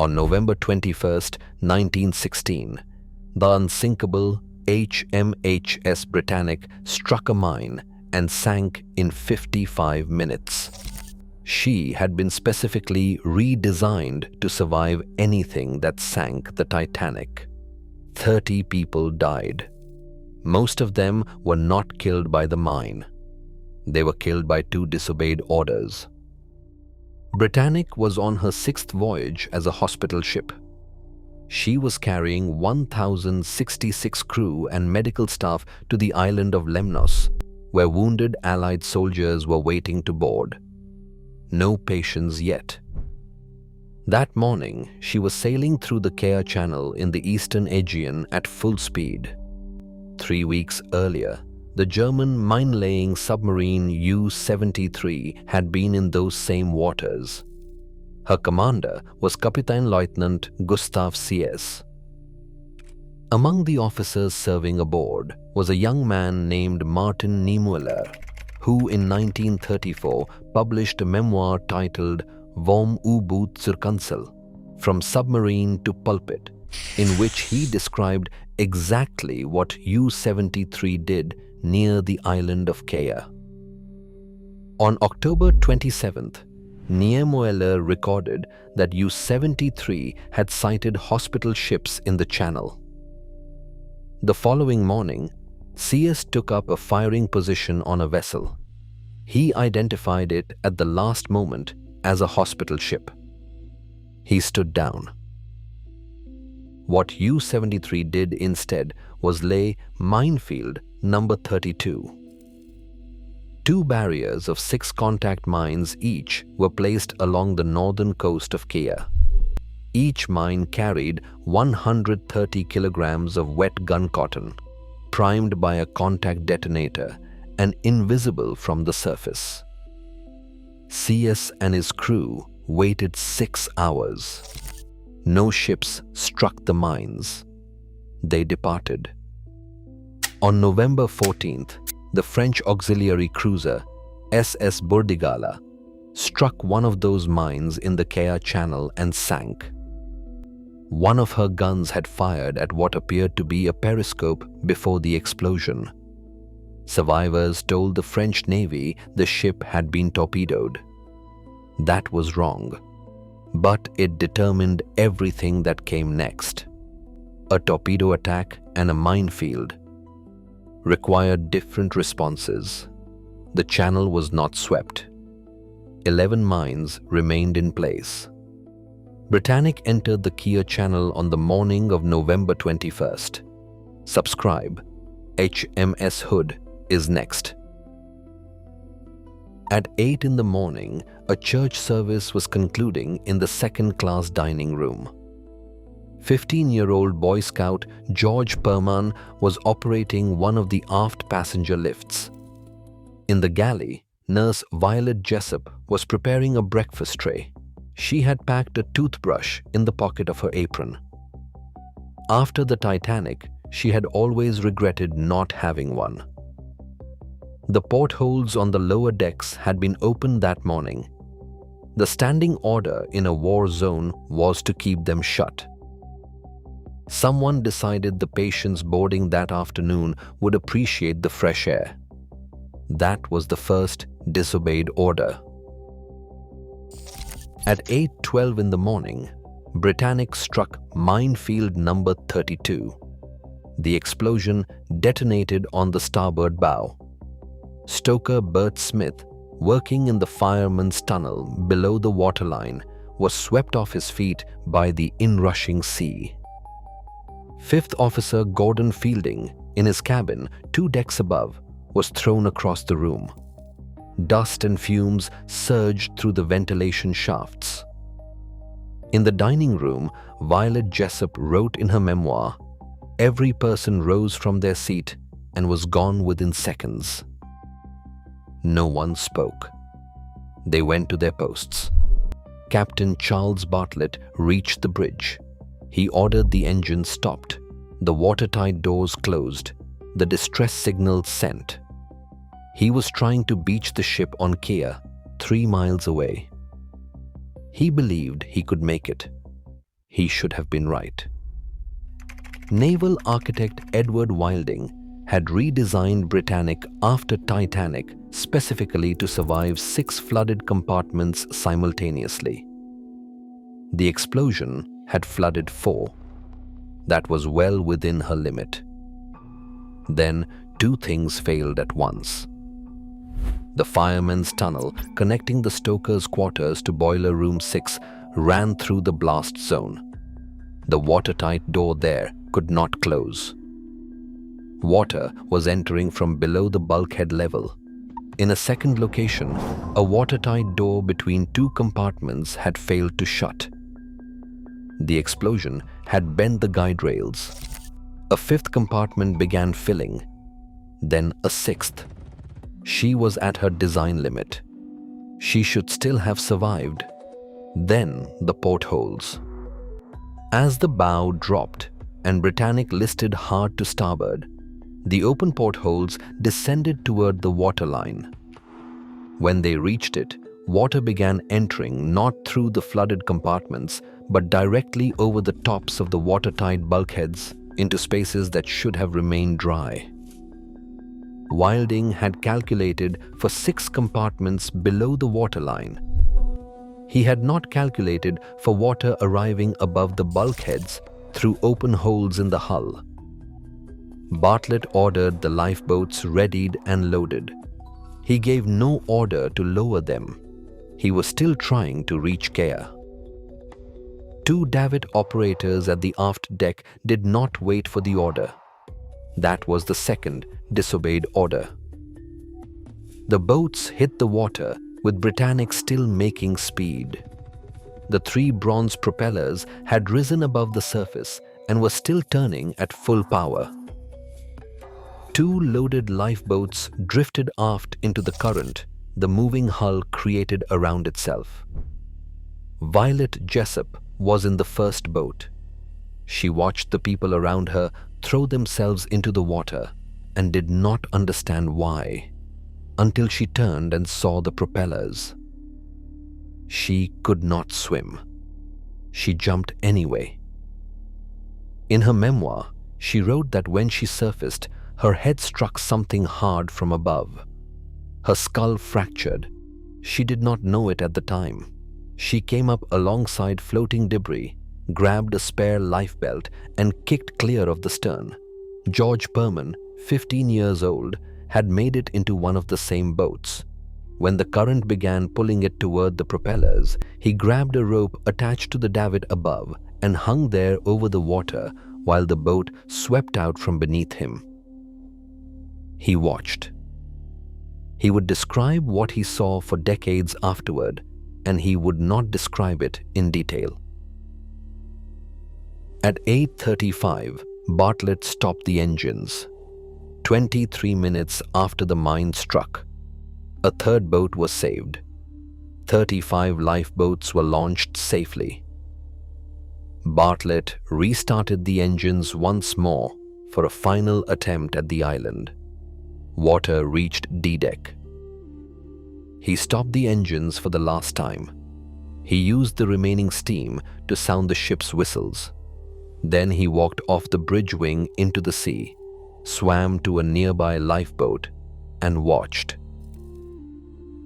On November 21, 1916, the unsinkable HMHS Britannic struck a mine and sank in 55 minutes. She had been specifically redesigned to survive anything that sank the Titanic. 30 people died. Most of them were not killed by the mine. They were killed by 2 disobeyed orders. Britannic was on her 6th voyage as a hospital ship. She was carrying 1,066 crew and medical staff to the island of Lemnos, where wounded Allied soldiers were waiting to board. No patients yet. That morning, she was sailing through the Kea Channel in the eastern Aegean at full speed. 3 weeks earlier, the German mine-laying submarine U-73 had been in those same waters. Her commander was Kapitänleutnant Gustav C.S. Among the officers serving aboard was a young man named Martin Niemöller, who in 1934 published a memoir titled Vom U-Boot zur Kanzel, From Submarine to Pulpit, in which he described exactly what U-73 did near the island of Kea. On October 27th, Niemöller recorded that U-73 had sighted hospital ships in the channel. The following morning, CS took up a firing position on a vessel. He identified it at the last moment as a hospital ship. He stood down. What U-73 did instead was lay minefield number 32. 2 barriers of 6 contact mines each were placed along the northern coast of Kea. Each mine carried 130 kilograms of wet gun cotton, primed by a contact detonator and invisible from the surface. CS and his crew waited 6 hours. No ships struck the mines. They departed. On November 14th, the French auxiliary cruiser SS Burdigala struck one of those mines in the Kea Channel and sank. One of her guns had fired at what appeared to be a periscope before the explosion. Survivors told the French Navy the ship had been torpedoed. That was wrong, but it determined everything that came next. A torpedo attack and a minefield required different responses. The channel was not swept. 11 mines remained in place. Britannic entered the Kea Channel on the morning of November 21st. Subscribe. HMS Hood is next. At 8 in the morning, a church service was concluding in the second-class dining room. 15-year-old Boy Scout George Perman was operating one of the aft passenger lifts. In the galley, nurse Violet Jessup was preparing a breakfast tray. She had packed a toothbrush in the pocket of her apron. After the Titanic, she had always regretted not having one. The portholes on the lower decks had been opened that morning. The standing order in a war zone was to keep them shut. Someone decided the patients boarding that afternoon would appreciate the fresh air. That was the first disobeyed order. At 8:12 in the morning, Britannic struck minefield number 32. The explosion detonated on the starboard bow. Stoker Bert Smith, working in the fireman's tunnel below the waterline, was swept off his feet by the inrushing sea. 5th Officer Gordon Fielding, in his cabin 2 decks above, was thrown across the room. Dust and fumes surged through the ventilation shafts. In the dining room, Violet Jessup wrote in her memoir, "Every person rose from their seat and was gone within seconds." No one spoke. They went to their posts. Captain Charles Bartlett reached the bridge. He ordered the engine stopped, the watertight doors closed, the distress signal sent. He was trying to beach the ship on Kea, 3 miles away. He believed he could make it. He should have been right. Naval architect Edward Wilding had redesigned Britannic after Titanic specifically to survive 6 flooded compartments simultaneously. The explosion had flooded 4. That was well within her limit. Then 2 things failed at once. The fireman's tunnel connecting the stoker's quarters to boiler room 6 ran through the blast zone. The watertight door there could not close. Water was entering from below the bulkhead level. In a second location, a watertight door between 2 compartments had failed to shut. The explosion had bent the guide rails. A 5th compartment began filling, then a 6th. She was at her design limit. She should still have survived. Then the portholes. As the bow dropped and Britannic listed hard to starboard, the open portholes descended toward the waterline. When they reached it, water began entering not through the flooded compartments, but directly over the tops of the watertight bulkheads into spaces that should have remained dry. Wilding had calculated for 6 compartments below the waterline. He had not calculated for water arriving above the bulkheads through open holes in the hull. Bartlett ordered the lifeboats readied and loaded. He gave no order to lower them. He was still trying to reach Kea. 2 davit operators at the aft deck did not wait for the order. That was the second disobeyed order. The boats hit the water with Britannic still making speed. The 3 bronze propellers had risen above the surface and were still turning at full power. 2 loaded lifeboats drifted aft into the current the moving hull created around itself. Violet Jessup was in the first boat. She watched the people around her throw themselves into the water and did not understand why, until she turned and saw the propellers. She could not swim. She jumped anyway. In her memoir, she wrote that when she surfaced, her head struck something hard from above. Her skull fractured. She did not know it at the time. She came up alongside floating debris, grabbed a spare lifebelt, and kicked clear of the stern. George Perman, 15 years old, had made it into one of the same boats. When the current began pulling it toward the propellers, he grabbed a rope attached to the davit above and hung there over the water while the boat swept out from beneath him. He watched. He would describe what he saw for decades afterward, and he would not describe it in detail. At 8:35, Bartlett stopped the engines. 23 minutes after the mine struck, a 3rd boat was saved. 35 lifeboats were launched safely. Bartlett restarted the engines once more for a final attempt at the island. Water reached D-deck. He stopped the engines for the last time. He used the remaining steam to sound the ship's whistles. Then he walked off the bridge wing into the sea, swam to a nearby lifeboat, and watched.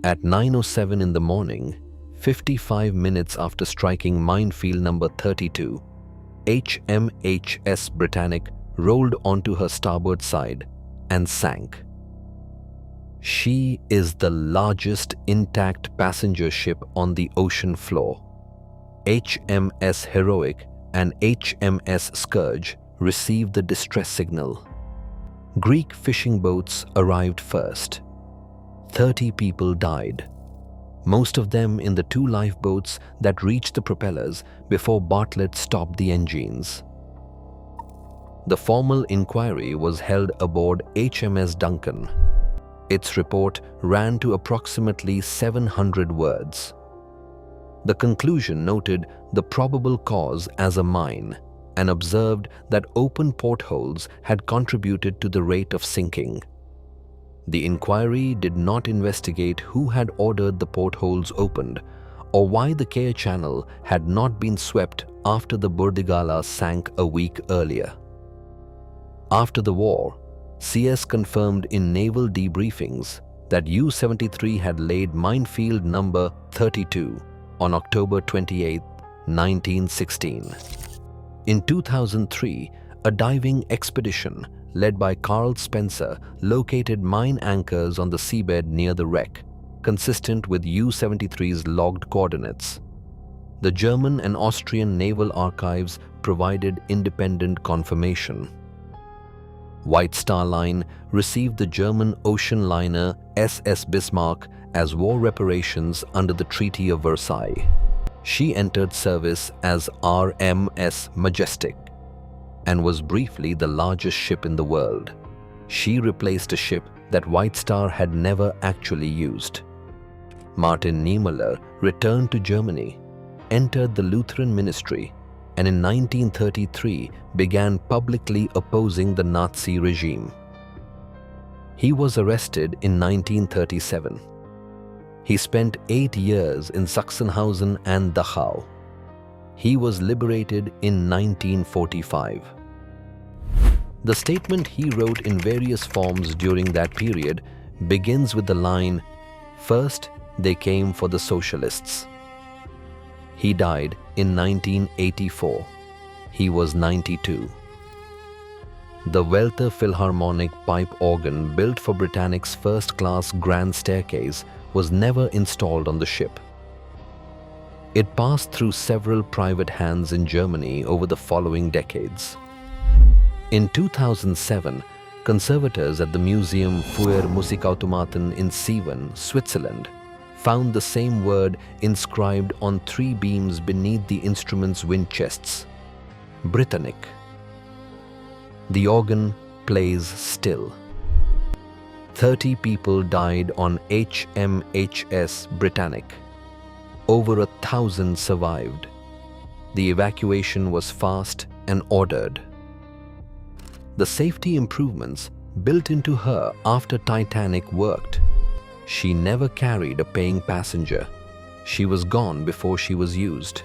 At 9:07 in the morning, 55 minutes after striking minefield number 32, HMHS Britannic rolled onto her starboard side and sank. She is the largest intact passenger ship on the ocean floor. HMS Heroic and HMS Scourge received the distress signal. Greek fishing boats arrived first. 30 people died, most of them in the 2 lifeboats that reached the propellers before Bartlett stopped the engines. The formal inquiry was held aboard HMS Duncan. Its report ran to approximately 700 words. The conclusion noted the probable cause as a mine and observed that open portholes had contributed to the rate of sinking. The inquiry did not investigate who had ordered the portholes opened or why the Care Channel had not been swept after the Burdigala sank a week earlier. After the war, CS confirmed in naval debriefings that U-73 had laid minefield number 32 on October 28, 1916. In 2003, a diving expedition led by Carl Spencer located mine anchors on the seabed near the wreck, consistent with U-73's logged coordinates. The German and Austrian naval archives provided independent confirmation. White Star Line received the German ocean liner SS Bismarck as war reparations under the Treaty of Versailles. She entered service as RMS Majestic and was briefly the largest ship in the world. She replaced a ship that White Star had never actually used. Martin Niemöller returned to Germany, entered the Lutheran ministry, and in 1933 began publicly opposing the Nazi regime. He was arrested in 1937. He spent 8 years in Sachsenhausen and Dachau. He was liberated in 1945. The statement he wrote in various forms during that period begins with the line, "First, they came for the socialists." He died in 1984. He was 92. The Welter Philharmonic pipe organ built for Britannic's first-class grand staircase was never installed on the ship. It passed through several private hands in Germany over the following decades. In 2007, conservators at the Museum für Musikautomaten in Siegen, Switzerland, found the same word inscribed on 3 beams beneath the instrument's wind chests: Britannic. The organ plays still. 30 people died on HMHS Britannic. Over 1,000 survived. The evacuation was fast and ordered. The safety improvements built into her after Titanic worked. She never carried a paying passenger. She was gone before she was used.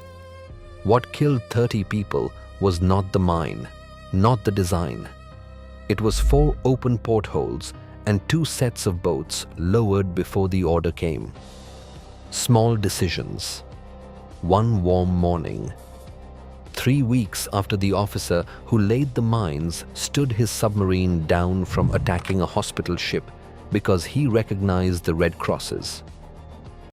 What killed 30 people was not the mine, not the design. It was 4 open portholes and 2 sets of boats lowered before the order came. Small decisions. One warm morning, 3 weeks after the officer who laid the mines stood his submarine down from attacking a hospital ship because he recognized the Red Crosses.